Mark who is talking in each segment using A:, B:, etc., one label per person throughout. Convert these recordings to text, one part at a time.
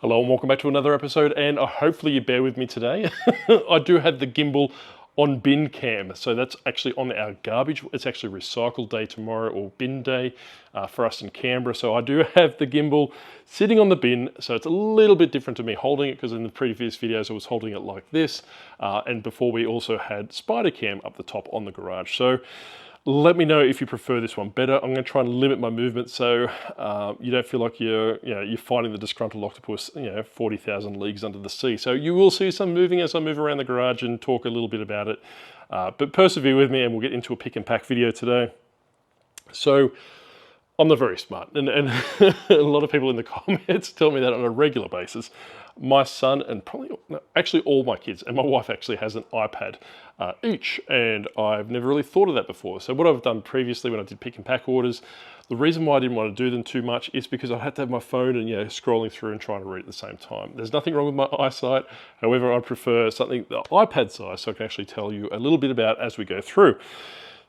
A: Hello and welcome back to another episode, and hopefully you bear with me today. I do have the gimbal on bin cam, so that's actually on our garbage. It's actually recycle day tomorrow, or bin day for us in Canberra. So I do have the gimbal sitting on the bin, so it's a little bit different to me holding it, because in the previous videos I was holding it like this, and before we also had spider cam up the top on the garage. So let me know if you prefer this one better. I'm going to try and limit my movement so you don't feel like you're fighting the disgruntled octopus, 40,000 leagues under the sea. So you will see some moving as I move around the garage and talk a little bit about it. But persevere with me and we'll get into a pick and pack video today. So I'm not very smart, and a lot of people in the comments tell me that on a regular basis. My son and actually all my kids, and my wife actually has an iPad each, and I've never really thought of that before. So what I've done previously when I did pick and pack orders, the reason why I didn't want to do them too much is because I had to have my phone and scrolling through and trying to read at the same time. There's nothing wrong with my eyesight. However, I prefer something the iPad size so I can actually tell you a little bit about as we go through.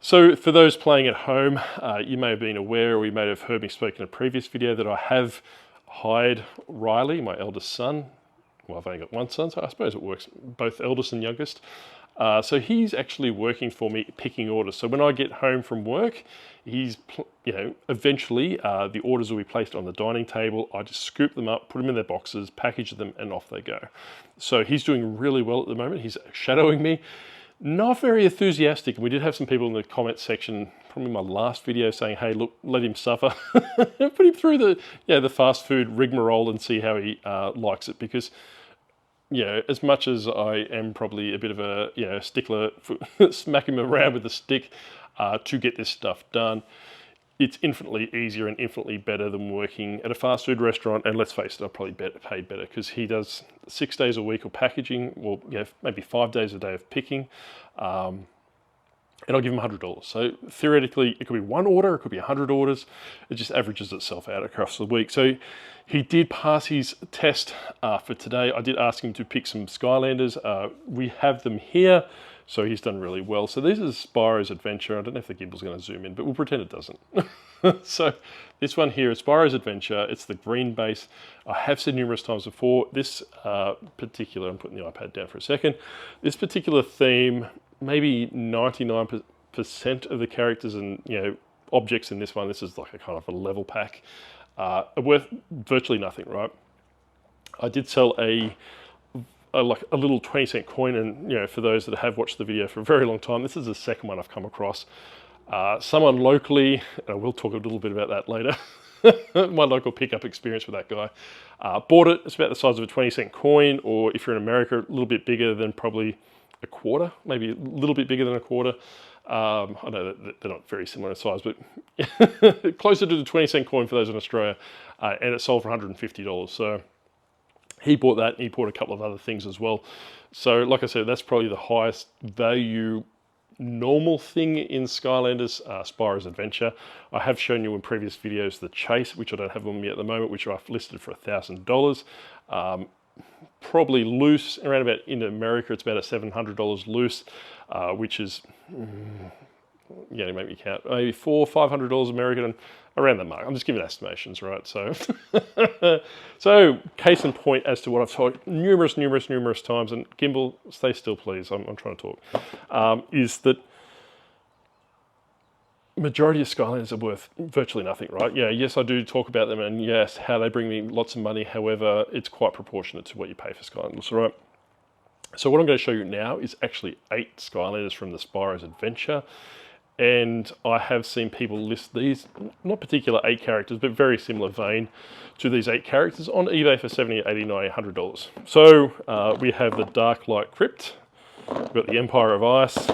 A: So for those playing at home, you may have been aware, or you may have heard me speak in a previous video, that I have hired Riley, my eldest son. Well, I've only got one son, so I suppose it works, both eldest and youngest. So he's actually working for me, picking orders. So when I get home from work, he's, eventually the orders will be placed on the dining table. I just scoop them up, put them in their boxes, package them, and off they go. So he's doing really well at the moment. He's shadowing me. Not very enthusiastic. We did have some people in the comment section, probably my last video, saying, hey, look, let him suffer. Put him through the fast food rigmarole and see how he likes it, because as much as I am probably a bit of a stickler for smacking him around with a stick to get this stuff done, it's infinitely easier and infinitely better than working at a fast food restaurant. And let's face it, I'll probably paid better, because he does 6 days a week of packaging, or maybe 5 days a day of picking, and I'll give him $100. So theoretically, it could be one order, it could be 100 orders. It just averages itself out across the week. So he did pass his test for today. I did ask him to pick some Skylanders. We have them here. So he's done really well. So this is Spyro's Adventure. I don't know if the gimbal's going to zoom in, but we'll pretend it doesn't. So this one here is Spyro's Adventure. It's the green base. I have said numerous times before, this particular, I'm putting the iPad down for a second, this particular theme, maybe 99% of the characters and objects in this one, this is like a kind of a level pack, are worth virtually nothing, right? I did sell like a little 20-cent coin, and for those that have watched the video for a very long time, this is the second one I've come across. Someone locally, and I will talk a little bit about that later, my local pickup experience with that guy, bought it. It's about the size of a 20-cent coin, or if you're in America, a little bit bigger than probably a quarter, maybe a little bit bigger than a quarter. I know that they're not very similar in size, but closer to the 20-cent coin for those in Australia, and it sold for $150. So he bought that, and he bought a couple of other things as well. So like I said, that's probably the highest value normal thing in Skylanders, Spyro's Adventure. I have shown you in previous videos the Chase, which I don't have on me at the moment, which I've listed for $1,000. Probably loose, around about, in America, it's about a $700 loose, which is, make me count, maybe $400 or $500 American, and around that mark. I'm just giving estimations, right? So, so case in point as to what I've told numerous times, and gimbal, stay still, please. I'm trying to talk. Is that majority of Skylanders are worth virtually nothing, right? Yes, I do talk about them, and yes, how they bring me lots of money. However, it's quite proportionate to what you pay for Skylanders, right? So what I'm going to show you now is actually 8 Skylanders from the Spyro's Adventure. And I have seen people list these, not particular 8 characters, but very similar vein to these 8 characters on eBay for $70, $80, $90, $100. So we have the Dark Light Crypt, we've got the Empire of Ice,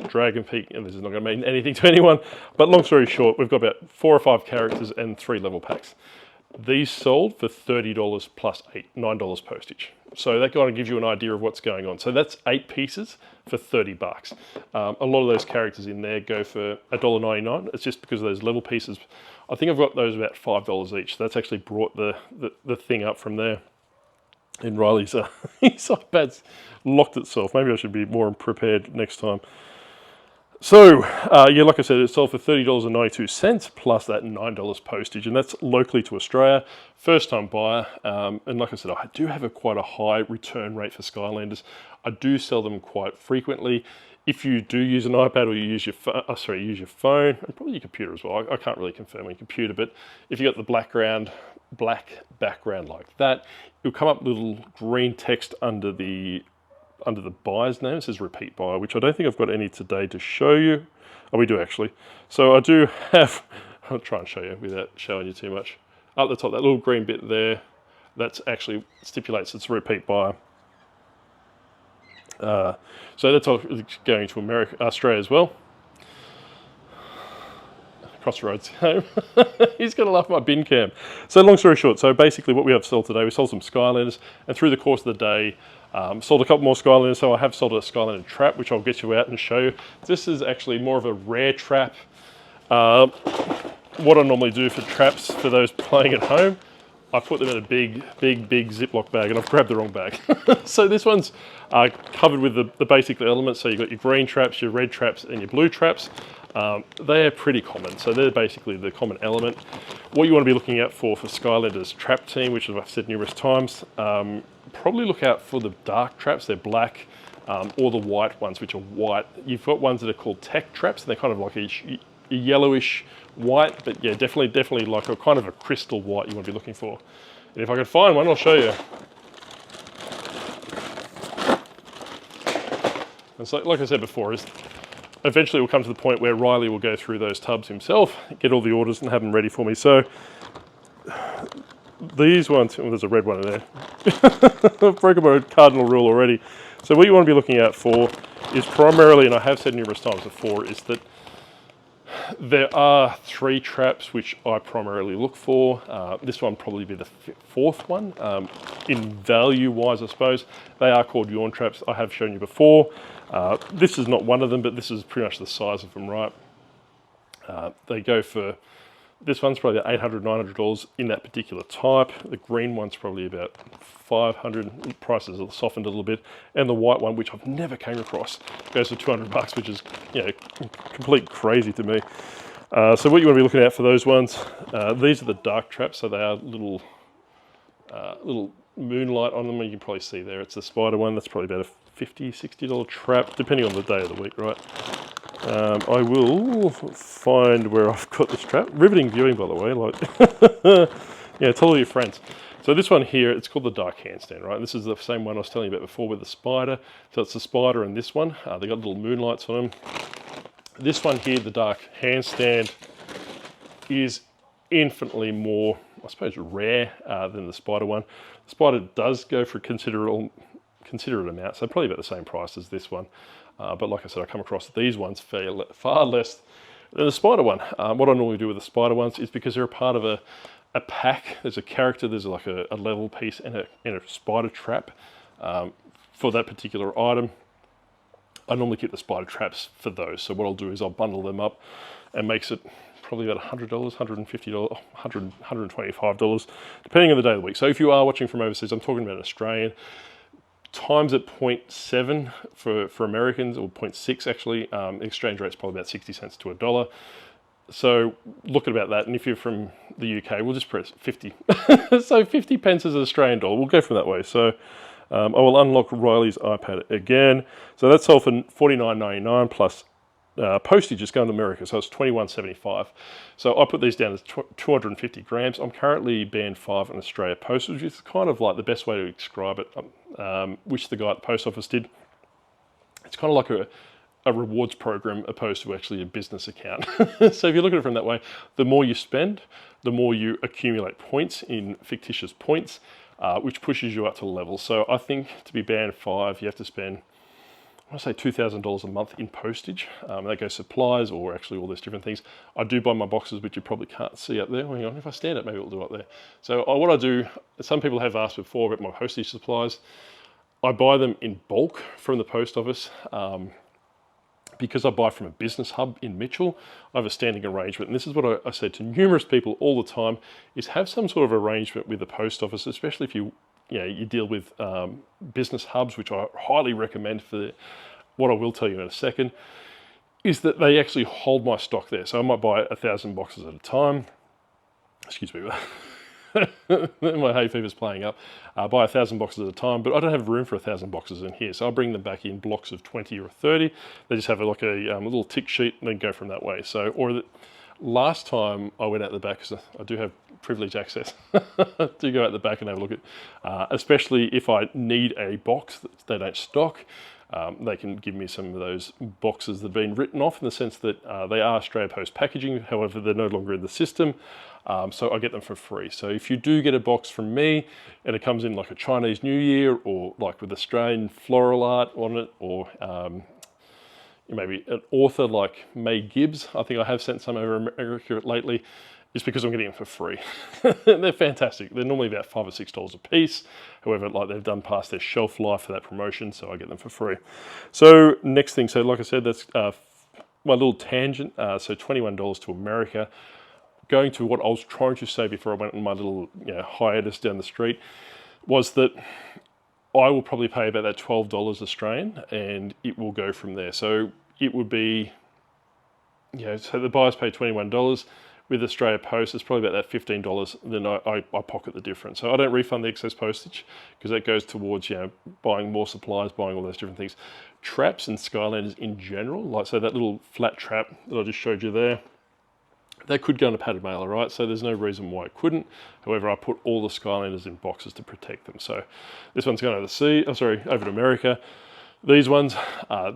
A: Dragon Peak, and this is not going to mean anything to anyone, but long story short, we've got about 4 or 5 characters and 3 level packs. These sold for $30 plus $9 postage. So that kind of gives you an idea of what's going on. So that's 8 pieces for $30. A lot of those characters in there go for $1.99. It's just because of those level pieces. I think I've got those about $5 each. That's actually brought the thing up from there. And Riley's his iPad's locked itself. Maybe I should be more prepared next time. So, yeah, like I said, it sold for $30.92 plus that $9 postage, and that's locally to Australia. First time buyer, and like I said, I do have quite a high return rate for Skylanders. I do sell them quite frequently. If you do use an iPad or you use your use your phone, and probably your computer as well. I can't really confirm on your computer, but if you got the black background like that, you'll come up with little green text under the buyer's name. It says repeat buyer, which I don't think I've got any today to show you. Oh, we do actually. So I do have, I'll try and show you without showing you too much. Up the top, that little green bit there, that's actually stipulates it's a repeat buyer. So that's all going to Australia as well. Crossroads home. He's going to love my bin cam. So long story short, so basically what we have sold today, we sold some Skylanders, and through the course of the day, sold a couple more Skylanders. So I have sold a Skylander trap, which I'll get you out and show you. This is actually more of a rare trap. What I normally do for traps for those playing at home, I put them in a big Ziploc bag, and I've grabbed the wrong bag. So this one's covered with the basic elements. So you've got your green traps, your red traps, and your blue traps. They are pretty common, so they're basically the common element. What you want to be looking out for Skylanders trap team, which I've said numerous times, probably look out for the dark traps. They're black, or the white ones, which are white. You've got ones that are called tech traps, and they're kind of like a yellowish white, but yeah, definitely like a kind of a crystal white you want to be looking for. And if I can find one, I'll show you. And so, like I said before, eventually we'll come to the point where Riley will go through those tubs himself, get all the orders and have them ready for me. So these ones, oh, there's a red one in there. I've broken my cardinal rule already. So what you want to be looking out for is primarily, and I have said numerous times before, is that there are 3 traps which I primarily look for. This one probably be the 4th one. In value wise, I suppose, they are called yawn traps. I have shown you before. This is not one of them, but this is pretty much the size of them, right? They go for, this one's probably about $800, $900 in that particular type. The green one's probably about $500. Prices are softened a little bit, and the white one, which I've never came across, goes for $200, which is, you know, complete crazy to me. So what you want to be looking at for those ones, these are the dark traps, so they are little moonlight on them. You can probably see there, it's the spider one. That's probably about a $50, $60 trap, depending on the day of the week, right? I will find where I've got this trap. Riveting viewing, by the way. Like, yeah, tell all your friends. So this one here, it's called the dark handstand, right? This is the same one I was telling you about before with the spider. So it's the spider and this one. They got little moonlights on them. This one here, the dark handstand, is infinitely more, I suppose, rare than the spider one. The spider does go for a considerate amount, so probably about the same price as this one. But like I said, I come across these ones far less than the spider one. What I normally do with the spider ones is because they're a part of a pack. There's a character, there's like a level piece and a spider trap for that particular item. I normally keep the spider traps for those. So what I'll do is I'll bundle them up and makes it probably about $100, $150, $100, $125, depending on the day of the week. So if you are watching from overseas, I'm talking about Australian, times at 0.7 for Americans, or 0.6 actually. The exchange rate's probably about 60 cents to $1. So look at about that. And if you're from the UK, we'll just press 50. So 50 pence is an Australian dollar. We'll go from that way. So I will unlock Riley's iPad again. So that's sold for $49.99 plus postage is going to America, so it's $21.75. So I put these down as 250 grams. I'm currently band 5 in Australia postage, which is kind of like the best way to describe it, which the guy at the post office did. It's kind of like a rewards program opposed to actually a business account. So if you look at it from that way, the more you spend, the more you accumulate points in fictitious points, which pushes you up to level. So I think to be band 5, you have to spend, I want to say $2,000 a month in postage. That goes supplies or actually all these different things. I do buy my boxes, which you probably can't see up there. Hang on, if I stand it, maybe it'll do up there. So what I do, some people have asked before about my postage supplies. I buy them in bulk from the post office. Because I buy from a business hub in Mitchell, I have a standing arrangement. And this is what I said to numerous people all the time, is have some sort of arrangement with the post office, especially if you deal with business hubs, which I highly recommend for what I will tell you in a second. is that they actually hold my stock there. So I might buy 1,000 boxes at a time. Excuse me. My hay fever's playing up. Buy 1,000 boxes at a time, but I don't have room for 1,000 boxes in here, so I'll bring them back in blocks of 20 or 30. They just have like a little tick sheet and then go from that way. So, last time I went out the back, because I do have privileged access, to go out the back and have a look at, especially if I need a box that they don't stock. They can give me some of those boxes that have been written off in the sense that they are Australia Post packaging, however they're no longer in the system, so I get them for free. So if you do get a box from me and it comes in like a Chinese New Year or like with Australian floral art on it, or maybe an author like May Gibbs, I think I have sent some over America lately, is because I'm getting them for free. They're fantastic. They're normally about $5 or $6 a piece. However, like they've done past their shelf life for that promotion, so I get them for free. So next thing, so like I said, that's my little tangent. So $21 to America. Going to what I was trying to say before I went on my little hiatus down the street, was that I will probably pay about that $12 Australian, and it will go from there. So it would be, so the buyers pay $21. With Australia Post, it's probably about that $15. Then I pocket the difference. So I don't refund the excess postage because that goes towards buying more supplies, buying all those different things. Traps and Skylanders in general, like so that little flat trap that I just showed you there, that could go in a padded mailer, right? So there's no reason why it couldn't. However, I put all the Skylanders in boxes to protect them. So this one's going over to America. These ones,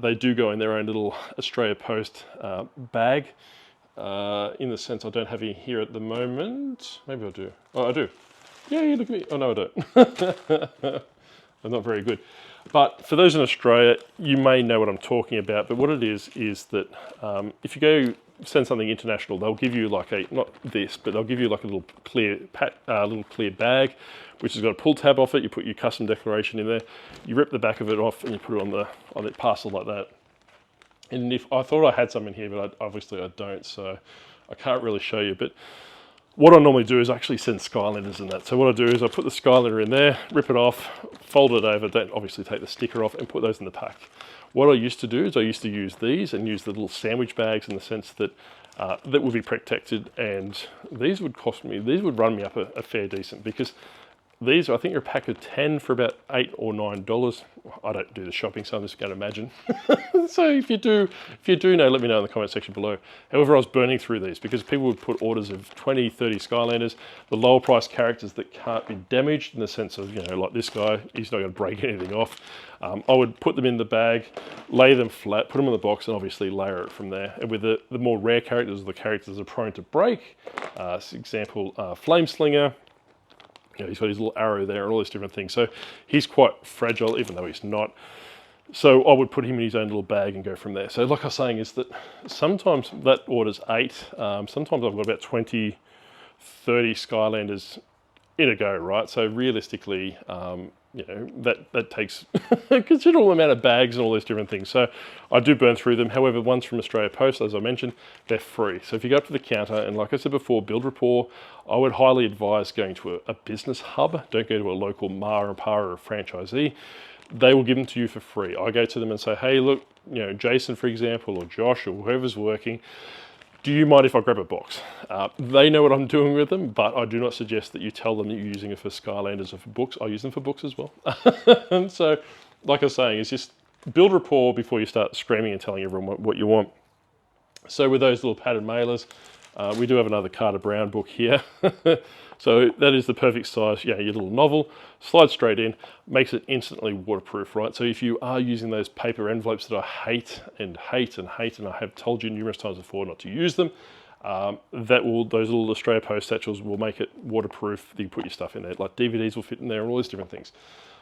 A: they do go in their own little Australia Post bag. In the sense I don't have any here at the moment. Maybe I do. Oh, I do. Yeah, look at me. Oh, no, I don't. I'm not very good. But for those in Australia, you may know what I'm talking about. But what it is that if you go send something international, they'll give you like not this, but they'll give you like a little clear bag, which has got a pull tab off it. You put your custom declaration in there. You rip the back of it off and you put it on the parcel like that. And if I thought I had some in here, but obviously I don't, so I can't really show you. But what I normally do is actually send Skylanders in that. So what I do is I put the Skylander in there, rip it off, fold it over, don't obviously take the sticker off, and put those in the pack. What I used to do is I used to use these and use the little sandwich bags in the sense that that would be protected, and these would run me up a fair decent, because these, I think, are a pack of 10 for about $8 or $9. I don't do the shopping, so I'm just going to imagine. So if you do know, let me know in the comment section below. However, I was burning through these because people would put orders of 20, 30 Skylanders, the lower price characters that can't be damaged in the sense of, like this guy, he's not going to break anything off. I would put them in the bag, lay them flat, put them in the box, and obviously layer it from there. And with the more rare characters, the characters are prone to break. For example, Flame Slinger. He's got his little arrow there and all these different things. So he's quite fragile, even though he's not. So I would put him in his own little bag and go from there. So like I was saying, is that sometimes that order's 8. Sometimes I've got about 20, 30 Skylanders in a go, right? So realistically, that takes a considerable amount of bags and all these different things. So I do burn through them. However, ones from Australia Post, as I mentioned, they're free. So if you go up to the counter, and like I said before, build rapport, I would highly advise going to a business hub. Don't go to a local ma and pa or a franchisee. They will give them to you for free. I go to them and say, hey, look, Jason, for example, or Josh, or whoever's working, do you mind if I grab a box? They know what I'm doing with them, but I do not suggest that you tell them that you're using it for Skylanders or for books. I use them for books as well. And so, like I was saying, it's just build rapport before you start screaming and telling everyone what you want. So with those little padded mailers, we do have another Carter Brown book here. So that is the perfect size, your little novel, slides straight in, makes it instantly waterproof, right? So if you are using those paper envelopes that I hate, and I have told you numerous times before not to use them, those little Australia Post satchels will make it waterproof. You put your stuff in there, like DVDs will fit in there and all these different things.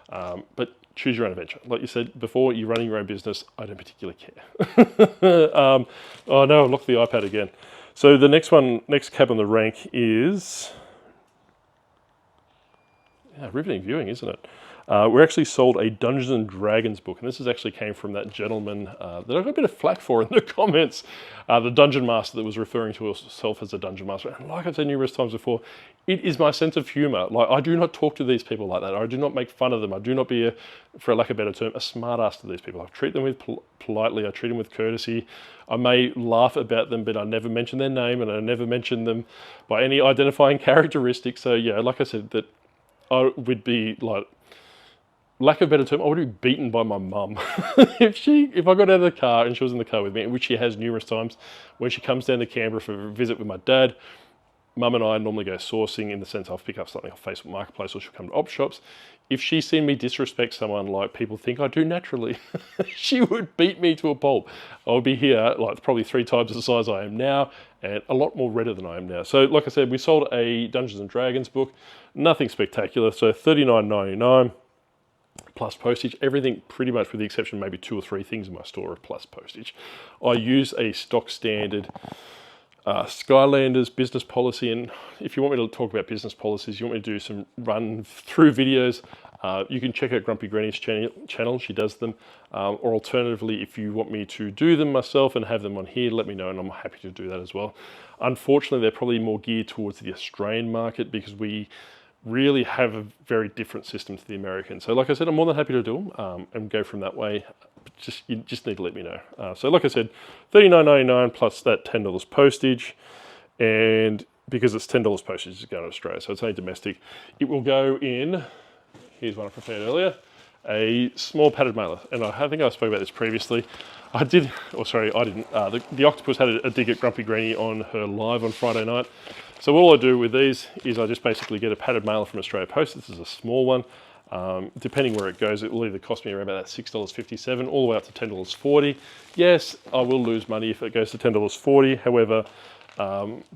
A: But choose your own adventure. Like you said before, you're running your own business. I don't particularly care. Oh no, I locked the iPad again. So the next cab on the rank is, Yeah, riveting viewing, isn't it? We actually sold a Dungeons and Dragons book, and this actually came from that gentleman that I got a bit of flack for in the comments, the Dungeon Master that was referring to himself as a Dungeon Master. And like I've said numerous times before, it is my sense of humour. Like, I do not talk to these people like that. I do not make fun of them. I do not be, for lack of a better term, a smart ass to these people. I treat them with politely. I treat them with courtesy. I may laugh about them, but I never mention their name, and I never mention them by any identifying characteristics. So yeah, like I said, that I would be like, lack of a better term, I would be beaten by my mum. if I got out of the car and she was in the car with me, which she has numerous times, when she comes down to Canberra for a visit with my dad, Mum and I normally go sourcing, in the sense I'll pick up something off Facebook Marketplace, or she'll come to op shops. If she's seen me disrespect someone like people think I do naturally, she would beat me to a pulp. I would be here like probably 3 times the size I am now, and a lot more redder than I am now. So like I said, we sold a Dungeons and Dragons book, nothing spectacular. So $39.99 plus postage. Everything pretty much, with the exception of maybe 2 or 3 things in my store, are plus postage. I use a stock standard Skylanders business policy, and if you want me to talk about business policies, you want me to do some run through videos, you can check out Grumpy Granny's channel, she does them, or alternatively, if you want me to do them myself and have them on here, let me know and I'm happy to do that as well. Unfortunately, they're probably more geared towards the Australian market, because we really have a very different system to the Americans. So like I said, I'm more than happy to do them and go from that way. You just need to let me know. So like I said, $39.99 plus that $10 postage, and because it's $10 postage, it's going to Australia, so it's only domestic. It will go in, here's one I prepared earlier, a small padded mailer, and I think I spoke about this previously. I didn't. The Octopus had a dig at Grumpy Granny on her live on Friday night. So all I do with these is I just basically get a padded mailer from Australia Post. This is a small one. Depending where it goes, it will either cost me around about that $6.57 all the way up to $10.40. Yes, I will lose money if it goes to $10.40. However,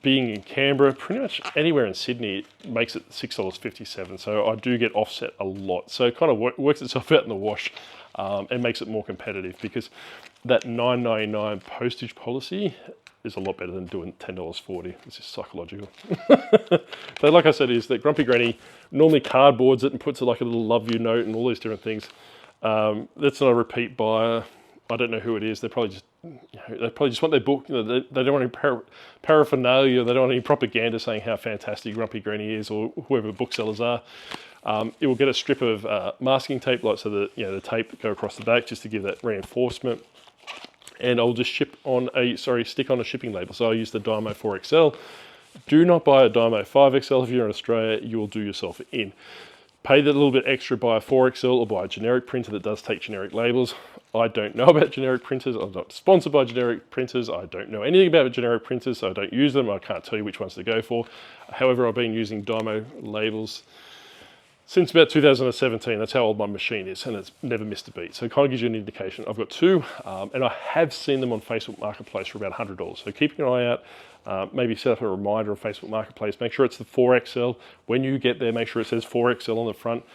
A: being in Canberra, pretty much anywhere in Sydney, it makes it $6.57. So I do get offset a lot. So it kind of works itself out in the wash, and makes it more competitive, because that $9.99 postage policy is a lot better than doing $10.40. It's just psychological. So like I said, is that Grumpy Granny normally cardboards it and puts it like a little love you note and all these different things. That's not a repeat buyer. I don't know who it is. They probably just want their book. They don't want any paraphernalia. They don't want any propaganda saying how fantastic Grumpy Granny is, or whoever booksellers are. It will get a strip of masking tape, like so that the tape go across the back just to give that reinforcement. And I'll just stick on a shipping label. So I use the Dymo 4XL. Do not buy a Dymo 5XL if you're in Australia. You will do yourself in. Pay that little bit extra, buy a 4XL or buy a generic printer that does take generic labels. I don't know about generic printers. I'm not sponsored by generic printers. I don't know anything about generic printers, so I don't use them. I can't tell you which ones to go for. However, I've been using Dymo labels since about 2017. That's how old my machine is, and it's never missed a beat. So it kind of gives you an indication. I've got 2, and I have seen them on Facebook Marketplace for about $100. So keep an eye out. Maybe set up a reminder on Facebook Marketplace. Make sure it's the 4XL. When you get there, make sure it says 4XL on the front.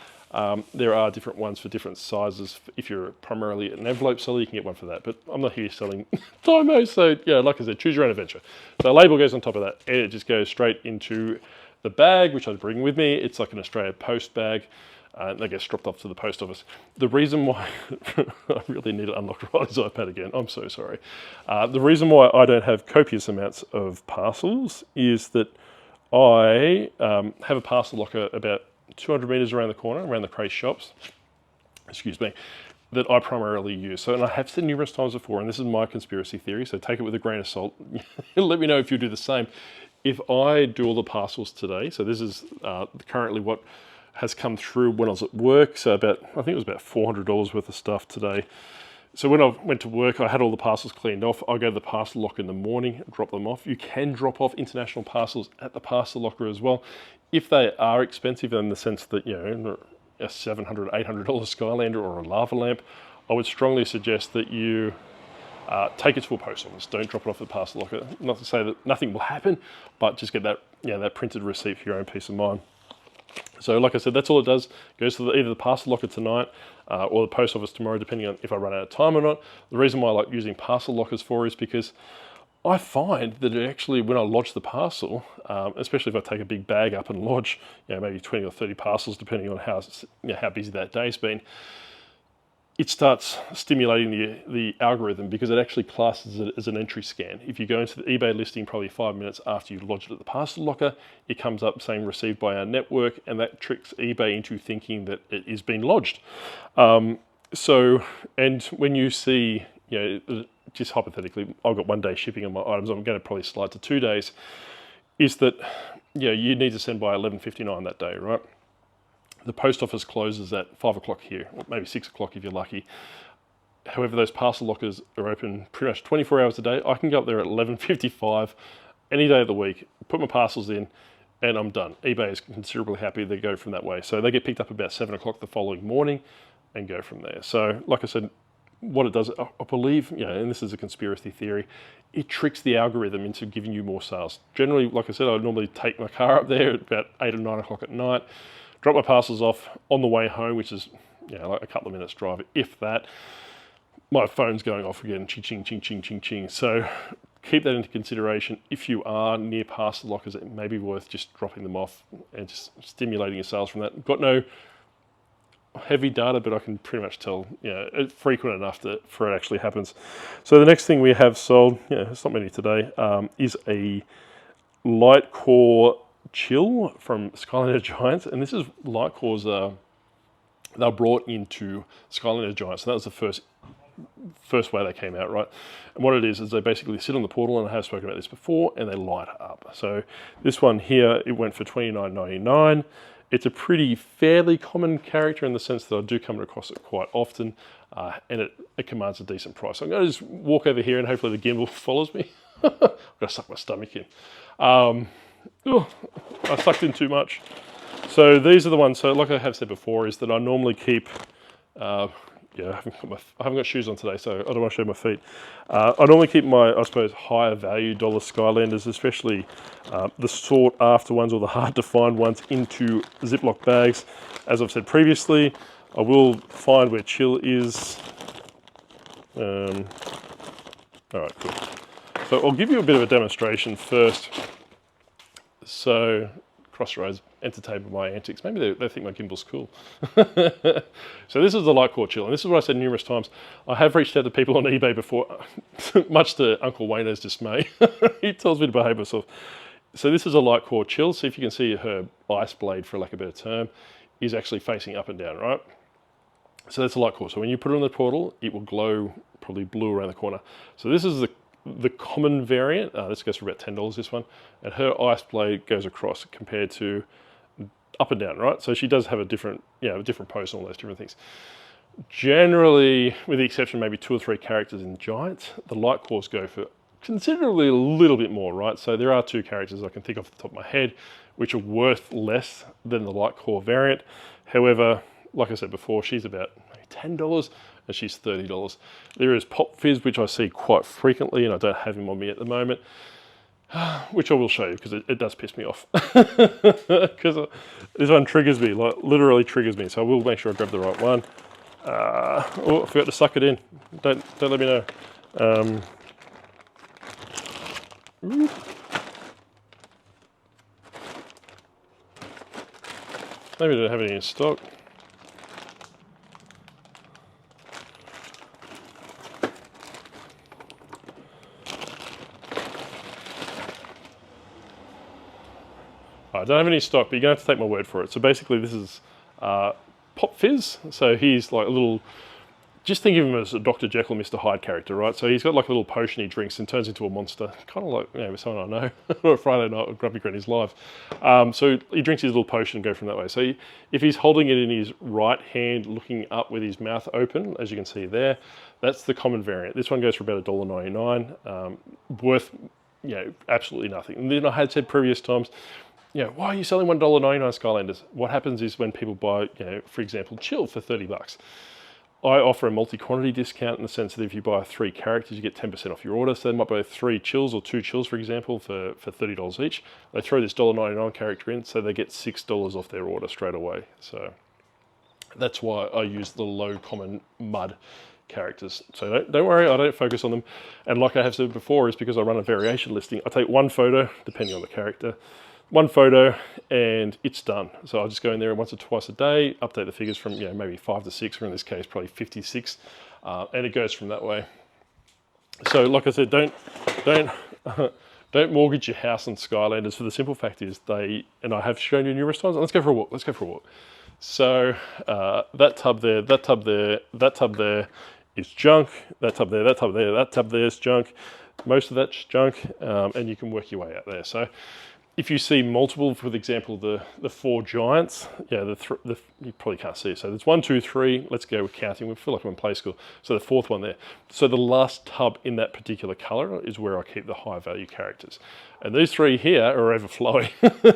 A: There are different ones for different sizes. If you're primarily an envelope seller, you can get one for that. But I'm not here selling Dymo, so yeah, like I said, choose your own adventure. So a label goes on top of that, and it just goes straight into the bag, which I bring with me. It's like an Australia Post bag. That gets dropped off to the post office. The reason why I really need to unlock Riley's iPad again, I'm so sorry. The reason why I don't have copious amounts of parcels is that I have a parcel locker about 200 meters around the corner, around the Cray shops, excuse me, that I primarily use. So, and I have said numerous times before, and this is my conspiracy theory, so take it with a grain of salt. Let me know if you do the same. If I do all the parcels today, so this is currently what has come through when I was at work, so I think it was about $400 worth of stuff today. So when I went to work, I had all the parcels cleaned off. I go to the parcel locker in the morning, drop them off. You can drop off international parcels at the parcel locker as well. If they are expensive in the sense that, a $700, $800 Skylander or a lava lamp, I would strongly suggest that you take it to a post office. Don't drop it off at the parcel locker. Not to say that nothing will happen, but just get that, that printed receipt for your own peace of mind. So like I said, that's all it does. It goes to either the parcel locker tonight or the post office tomorrow, depending on if I run out of time or not. The reason why I like using parcel lockers for is because I find that it actually, when I lodge the parcel, especially if I take a big bag up and lodge, maybe 20 or 30 parcels, depending on how busy that day's been, it starts stimulating the algorithm because it actually classes it as an entry scan. If you go into the eBay listing probably 5 minutes after you lodge it at the parcel locker, it comes up saying received by our network, and that tricks eBay into thinking that it is being lodged. And when you see, just hypothetically, I've got 1 day shipping on my items, I'm going to probably slide to 2 days, is that, you need to send by 11:59 that day, right? The post office closes at 5 o'clock here, or maybe 6 o'clock if you're lucky. However, those parcel lockers are open pretty much 24 hours a day. I can go up there at 11:55 any day of the week, put my parcels in, and I'm done. eBay is considerably happy. They go from that way. So they get picked up about 7 o'clock the following morning and go from there. So like I said, what it does, I believe, and this is a conspiracy theory, it tricks the algorithm into giving you more sales. Generally, like I said, I normally take my car up there at about 8 or 9 o'clock at night, drop my parcels off on the way home, which is like a couple of minutes drive, if that. My phone's going off again, ching, ching, ching, ching, ching, ching. So keep that into consideration. If you are near parcel lockers, it may be worth just dropping them off and just stimulating your sales from that. Got no heavy data, but I can pretty much tell, it's frequent enough for it actually happens. So the next thing we have sold, it's not many today, is a light core chill from Skylanders Giants, and this is light cores. They're brought into Skylanders Giants, and that was the first way they came out, right? And what it is they basically sit on the portal, and I have spoken about this before, and they light up. So this one here, it went for $29.99. It's a fairly common character in the sense that I do come across it quite often, and it commands a decent price. So I'm going to just walk over here, and hopefully the gimbal follows me. I've got to suck my stomach in. I sucked in too much. So these are the ones, so like I have said before, is that I normally keep, I haven't got shoes on today, so I don't want to show my feet. I normally keep my, I suppose, higher value dollar Skylanders, especially the sought after ones or the hard to find ones, into Ziploc bags. As I've said previously, I will find where chill is. All right, cool. So I'll give you a bit of a demonstration first. So Crossroads entertained my antics. Maybe they think my gimbal's cool. So this is the light core chill, and this is what I said numerous times. I have reached out to people on eBay before, much to Uncle Wayno's dismay. He tells me to behave myself. So this is a light core chill. So if you can see, her ice blade, for lack of a better term, is actually facing up and down, right? So that's a light core. So when you put it on the portal, it will glow probably blue around the corner. So this is the common variant. This goes for about $10, this one, and her ice blade goes across compared to up and down, right? So she does have a different pose and all those different things. Generally, with the exception of maybe 2 or 3 characters in Giants, the light cores go for considerably a little bit more, right? So there are 2 characters I can think off the top of my head which are worth less than the light core variant. However, like I said before, she's about $10 and she's $30. There is Pop Fizz, which I see quite frequently, and I don't have him on me at the moment, which I will show you because it does piss me off. Because this one triggers me, like literally triggers me. So I will make sure I grab the right one. Oh, I forgot to suck it in. Don't let me know. Maybe they don't have any in stock. I don't have any stock, but you're going to have to take my word for it. So basically this is Pop Fizz. So he's like a little, just think of him as a Dr. Jekyll, Mr. Hyde character, right? So he's got like a little potion he drinks and turns into a monster, kind of like with someone I know, or a Friday night with Grumpy Granny's live. So he drinks his little potion and go from that way. So if he's holding it in his right hand, looking up with his mouth open, as you can see there, that's the common variant. This one goes for about $1.99, worth absolutely nothing. And then I had said previous times, why are you selling $1.99 Skylanders? What happens is when people buy, for example, Chill for $30, I offer a multi-quantity discount in the sense that if you buy 3 characters, you get 10% off your order. So they might buy 3 Chills or 2 Chills, for example, for $30 each. They throw this $1.99 character in, so they get $6 off their order straight away. So that's why I use the low common mud characters. So don't worry, I don't focus on them. And like I have said before, is because I run a variation listing. I take one photo, depending on the character, one photo, and it's done. So I just go in there once or twice a day, update the figures from maybe 5 to 6, or in this case probably 56, and it goes from that way. So like I said, don't don't mortgage your house on Skylanders, for the simple fact is and I have shown you numerous times. Let's go for a walk. Let's go for a walk. So that tub there, that tub there, that tub there is junk. That tub there, that tub there, that tub there is junk. Most of that's junk, and you can work your way out there. So if you see multiple, for example, the 4 giants, you probably can't see it. So there's 1, 2, 3. Let's go with counting. We feel like I'm in play school. So the 4th one there. So the last tub in that particular color is where I keep the high value characters. And these 3 here are overflowing.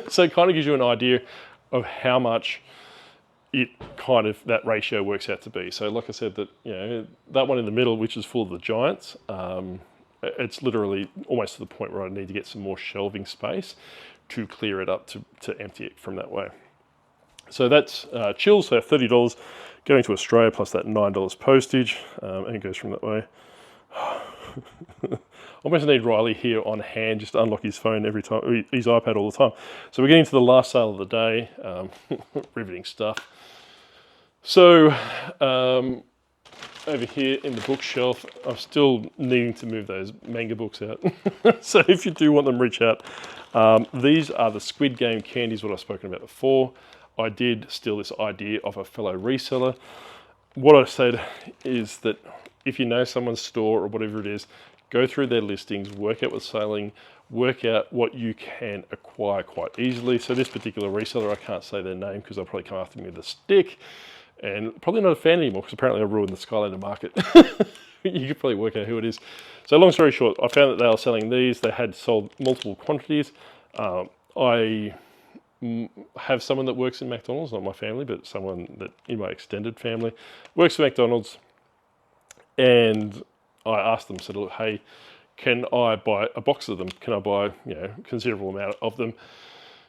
A: So it kind of gives you an idea of how much that ratio works out to be. So like I said, that one in the middle, which is full of the giants, it's literally almost to the point where I need to get some more shelving space to clear it up to empty it from that way. So that's chill, so $30 going to Australia plus that $9 postage, and it goes from that way. Almost need Riley here on hand just to unlock his phone every time, his iPad all the time. So we're getting to the last sale of the day, riveting stuff. So over here in the bookshelf, I'm still needing to move those manga books out. So if you do want them, reach out. These are the Squid Game candies, what I've spoken about before. I did steal this idea of a fellow reseller. What I said is that if you know someone's store or whatever it is, go through their listings, work out what's selling, work out what you can acquire quite easily. So this particular reseller, I can't say their name because they'll probably come after me with a stick. And probably not a fan anymore because apparently I ruined the Skylander market. You could probably work out who it is. So long story short, I found that they were selling these. They had sold multiple quantities. I have someone that works in McDonald's, not my family, but someone that in my extended family works for McDonald's. And I asked them, said, look, hey, can I buy a box of them? Can I buy a considerable amount of them?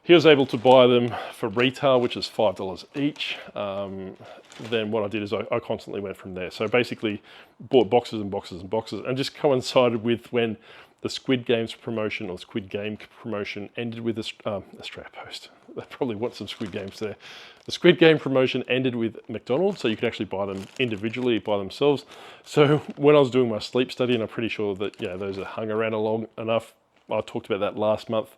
A: He was able to buy them for retail, which is $5 each. Then what I did is I constantly went from there. So basically bought boxes and boxes and boxes, and just coincided with when the Squid Games promotion or Squid Game promotion ended with Australia Post. They probably want some Squid Games there. The Squid Game promotion ended with McDonald's, so you could actually buy them individually by themselves. So when I was doing my sleep study, and I'm pretty sure that those are hung around long enough, I talked about that last month.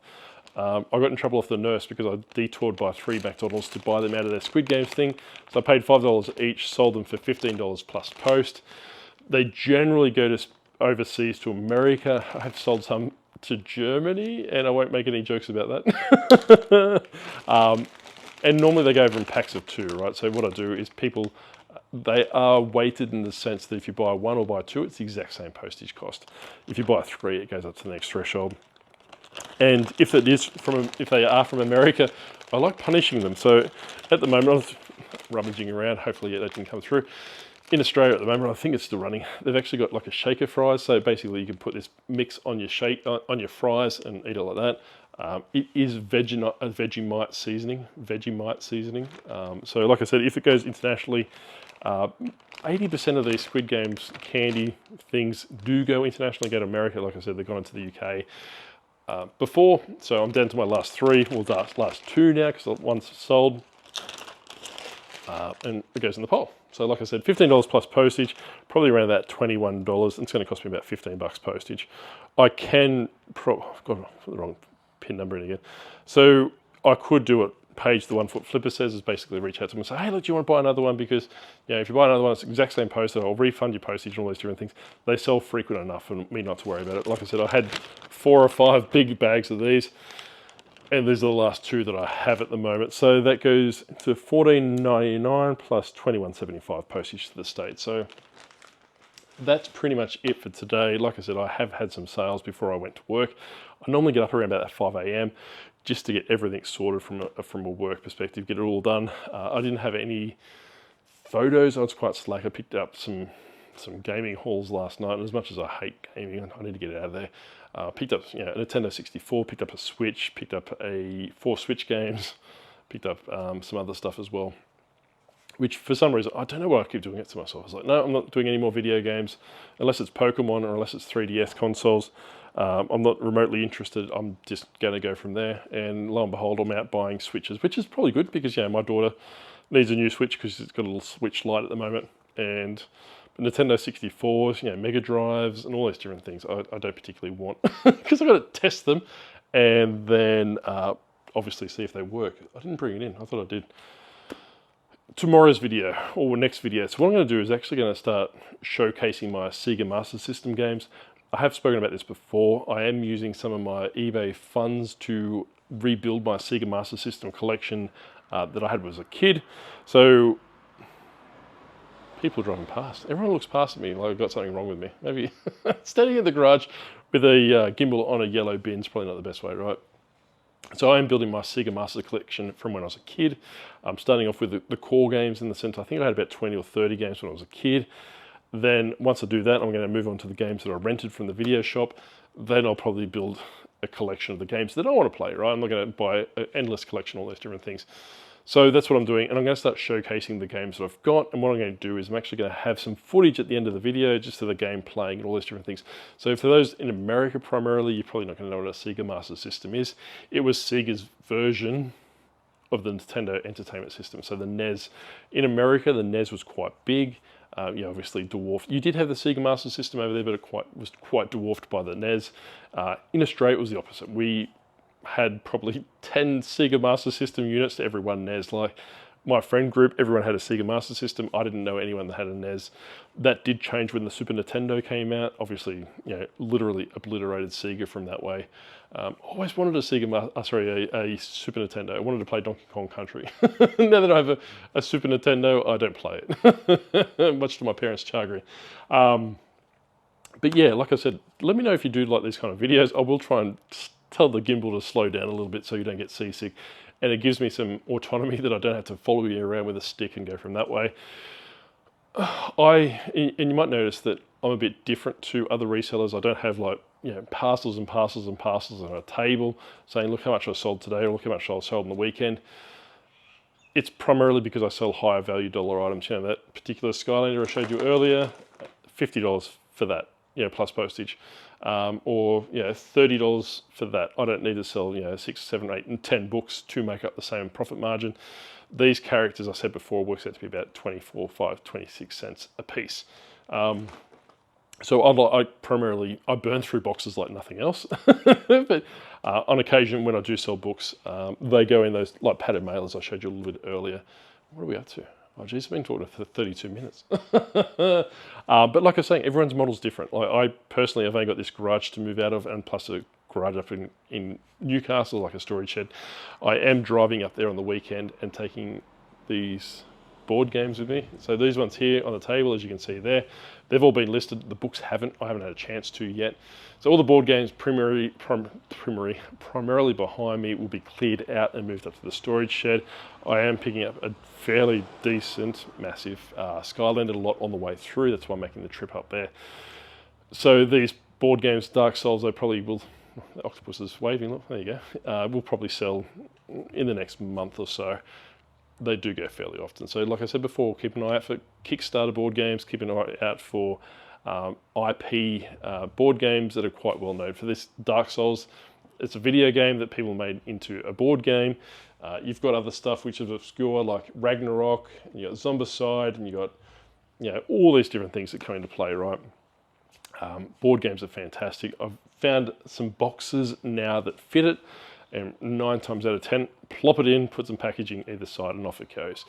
A: I got in trouble off the nurse because I detoured by 3 McDonald's to buy them out of their Squid Games thing. So I paid $5 each, sold them for $15 plus post. They generally go to overseas to America. I've sold some to Germany, and I won't make any jokes about that. And normally they go over in packs of 2, right? So what I do is they are weighted in the sense that if you buy 1 or buy 2, it's the exact same postage cost. If you buy 3, it goes up to the next threshold. And if they are from America, I like punishing them. So at the moment, I was rummaging around. Hopefully that didn't come through. In Australia at the moment, I think it's still running. They've actually got like a shaker fries. So basically, you can put this mix on your fries and eat it like that. It is Vegemite seasoning. So like I said, if it goes internationally, 80% of these Squid Games candy things do go internationally, go to America. Like I said, they've gone into the UK. Before, so I'm down to my last 3, well last 2 now because one's sold, and it goes in the poll. So like I said, $15 plus postage, probably around that $21. It's going to cost me about $15 postage. I can, I've got the wrong pin number in again. So I could do it. Paige, the 1 Foot Flipper, says is basically reach out to them and say, hey, look, do you want to buy another one? Because if you buy another one, it's the exact same postage. I'll refund your postage and all those different things. They sell frequent enough for me not to worry about it. Like I said, I had 4 or 5 big bags of these, and these are the last 2 that I have at the moment. So that goes to $14.99 plus $21.75 postage to the States. So that's pretty much it for today. Like I said, I have had some sales before I went to work. I normally get up around about 5 a.m. just to get everything sorted from a work perspective, get it all done. I didn't have any photos. I was quite slack. I picked up some gaming hauls last night, and as much as I hate gaming, I need to get it out of there. Picked up a Nintendo 64, picked up a Switch, picked up 4 Switch games, picked up some other stuff as well. which for some reason, I don't know why I keep doing it to myself. I was like, no, I'm not doing any more video games, unless it's Pokemon or unless it's 3DS consoles. I'm not remotely interested. I'm just going to go from there. And lo and behold, I'm out buying Switches, which is probably good because, my daughter needs a new Switch because she's got a little Switch Lite at the moment. And Nintendo 64s, Mega Drives and all those different things I don't particularly want because I've got to test them and then obviously see if they work. I didn't bring it in. I thought I did. Tomorrow's video, or next video, so what I'm going to do is actually going to start showcasing my Sega Master System games. I have spoken about this before. I am using some of my eBay funds to rebuild my Sega Master System collection that I had when I was a kid. So, people driving past. Everyone looks past at me like I've got something wrong with me. Maybe standing in the garage with a gimbal on a yellow bin is probably not the best way, right? So I am building my Sega Master collection from when I was a kid. I'm starting off with the core games in the sense, I think I had about 20 or 30 games when I was a kid. Then once I do that, I'm going to move on to the games that I rented from the video shop. Then I'll probably build a collection of the games that I want to play, right? I'm not going to buy an endless collection, all those different things. So that's what I'm doing, and I'm going to start showcasing the games that I've got, and what I'm going to do is I'm actually going to have some footage at the end of the video just of the game playing and all those different things. So for those in America primarily, you're probably not going to know what a Sega Master System is. It was Sega's version of the Nintendo Entertainment System. So the NES, in America, the NES was quite big, obviously dwarfed. You did have the Sega Master System over there, but it was quite dwarfed by the NES. In Australia, it was the opposite. We had probably 10 Sega Master System units to every one NES. Like my friend group, everyone had a Sega Master System. I didn't know anyone that had a NES. That did change when the Super Nintendo came out. Obviously, literally obliterated Sega from that way. Always wanted a Super Nintendo. I wanted to play Donkey Kong Country. Now that I have a Super Nintendo, I don't play it, much to my parents' chagrin. But yeah, like I said, let me know if you do like these kind of videos. I will try and tell the gimbal to slow down a little bit so you don't get seasick. And it gives me some autonomy that I don't have to follow you around with a stick and go from that way. And you might notice that I'm a bit different to other resellers. I don't have like, parcels and parcels and parcels on a table saying, look how much I sold today or look how much I sold on the weekend. It's primarily because I sell higher value dollar items. That particular Skylander I showed you earlier, $50 for that, plus postage. Or $30 for that. I don't need to sell 6, 7, 8 and 10 books to make up the same profit margin. These characters, I said before, works out to be about 24, 5, 26 cents a piece. So I burn through boxes like nothing else. But on occasion when I do sell books, they go in those like padded mailers I showed you a little bit earlier. What are we up to? Oh geez, I've been talking for 32 minutes. But like I was saying, everyone's model's different. Like I personally have only got this garage to move out of, and plus a garage up in Newcastle, like a storage shed. I am driving up there on the weekend and taking these board games with me. So these ones here on the table, as you can see there, they've all been listed. The books haven't. I haven't had a chance to yet. So all the board games primarily behind me will be cleared out and moved up to the storage shed. I am picking up a fairly decent, massive Skylander lot on the way through. That's why I'm making the trip up there. So these board games, Dark Souls, they probably will, the octopus is waving, look, there you go. Will probably sell in the next month or so. They do go fairly often. So like I said before, keep an eye out for Kickstarter board games, keep an eye out for IP board games that are quite well known. For this Dark Souls, it's a video game that people made into a board game. You've got other stuff which is obscure like Ragnarok, and you got Zombicide, and you got all these different things that come into play, right? Board games are fantastic. I've found some boxes now that fit it, and 9 times out of 10, plop it in, put some packaging either side, and off it goes.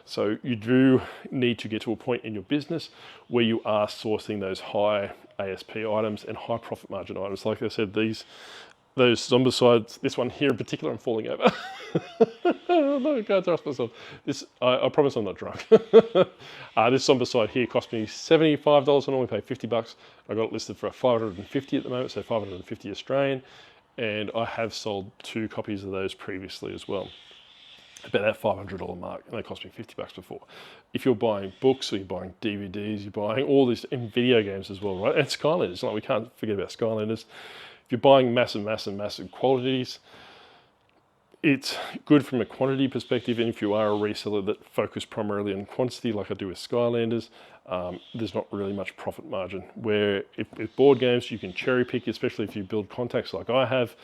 A: So you do need to get to a point in your business where you are sourcing those high ASP items and high profit margin items. Like I said, those Zombicides, this one here in particular, I'm falling over. Oh no, I can't trust myself. I promise I'm not drunk. This Zombicide here cost me $75. I normally pay $50. I got it listed for $550 at the moment, so $550 Australian. And I have sold 2 copies of those previously as well, about that $500 mark, and they cost me $50 before. If you're buying books or you're buying DVDs, you're buying all these in video games as well, right? And Skylanders, like we can't forget about Skylanders. If you're buying massive quantities, It's good from a quantity perspective, and if you are a reseller that focus primarily on quantity, like I do with Skylanders, there's not really much profit margin. Where if with board games, you can cherry pick, especially if you build contacts like I have.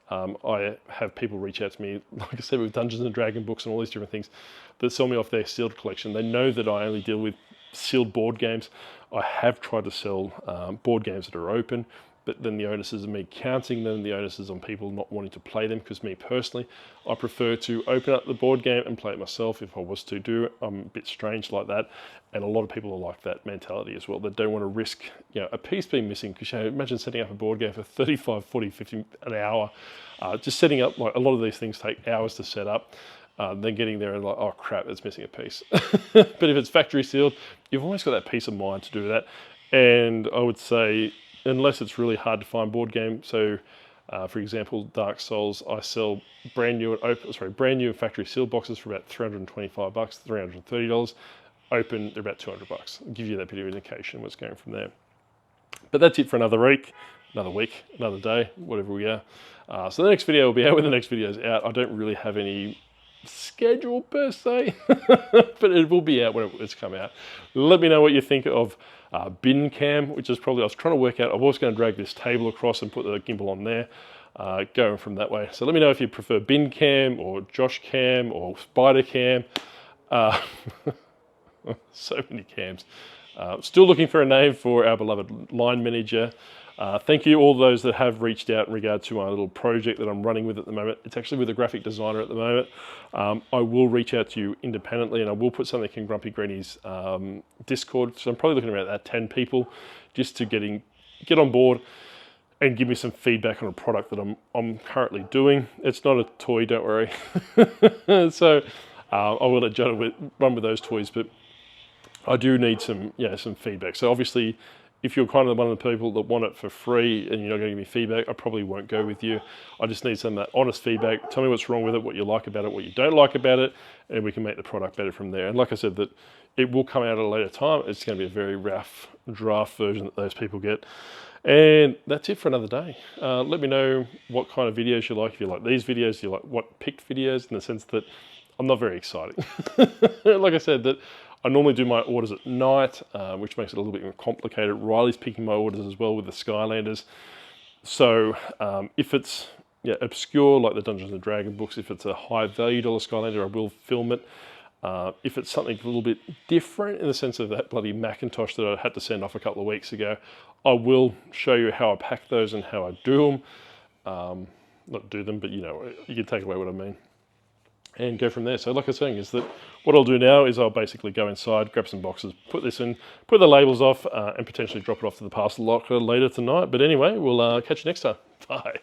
A: I have people reach out to me, like I said, with Dungeons and Dragon books and all these different things that sell me off their sealed collection. They know that I only deal with sealed board games. I have tried to sell board games that are open, but then the onus is on me counting them, the onus is on people not wanting to play them, because me personally, I prefer to open up the board game and play it myself if I was to do it. I'm a bit strange like that, and a lot of people are like that mentality as well. They don't want to risk, you know, a piece being missing, because you know, imagine setting up a board game for 35, 40, 50 an hour. Just setting up, like a lot of these things take hours to set up. Then getting there and like, oh crap, it's missing a piece. But if it's factory sealed, you've always got that peace of mind to do that. And I would say, unless it's really hard to find board game, so for example, Dark Souls, I sell brand new and factory sealed boxes for about $325, $330. Open, they're about $200. I'll give you that bit of indication what's going from there. But that's it for another week, another day, whatever we are. So the next video will be out when the next video is out. I don't really have any schedule per se, but it will be out when it's come out. Let me know what you think of bin cam, which is probably, I was trying to work out, I was going to drag this table across and put the gimbal on there, going from that way. So let me know if you prefer bin cam or Josh cam or spider cam. So many cams. Still looking for a name for our beloved line manager. Thank you all those that have reached out in regard to my little project that I'm running with at the moment. It's actually with a graphic designer at the moment. I will reach out to you independently, and I will put something in Grumpy Granny's Discord. So I'm probably looking at about 10 people just to get on board and give me some feedback on a product that I'm currently doing. It's not a toy, don't worry. So I will let John run with those toys, but I do need some feedback. So obviously, if you're kind of one of the people that want it for free and you're not going to give me feedback, I probably won't go with you. I just need some of that honest feedback. Tell me what's wrong with it, what you like about it, what you don't like about it, and we can make the product better from there. And like I said, that it will come out at a later time. It's going to be a very rough draft version that those people get. And that's it for another day. Let me know what kind of videos you like. If you like these videos, you like what picked videos, in the sense that I'm not very exciting. Like I said, that I normally do my orders at night, which makes it a little bit more complicated. Riley's picking my orders as well with the Skylanders. So if it's obscure, like the Dungeons and Dragon books, if it's a high value dollar Skylander, I will film it. If it's something a little bit different, in the sense of that bloody Macintosh that I had to send off a couple of weeks ago, I will show you how I pack those and how I do them. Not do them, but you know, you can take away what I mean. And go from there. So like I was saying, is that what I'll do now is I'll basically go inside, grab some boxes, put this in, put the labels off, and potentially drop it off to the parcel locker later tonight. But anyway, we'll catch you next time. Bye.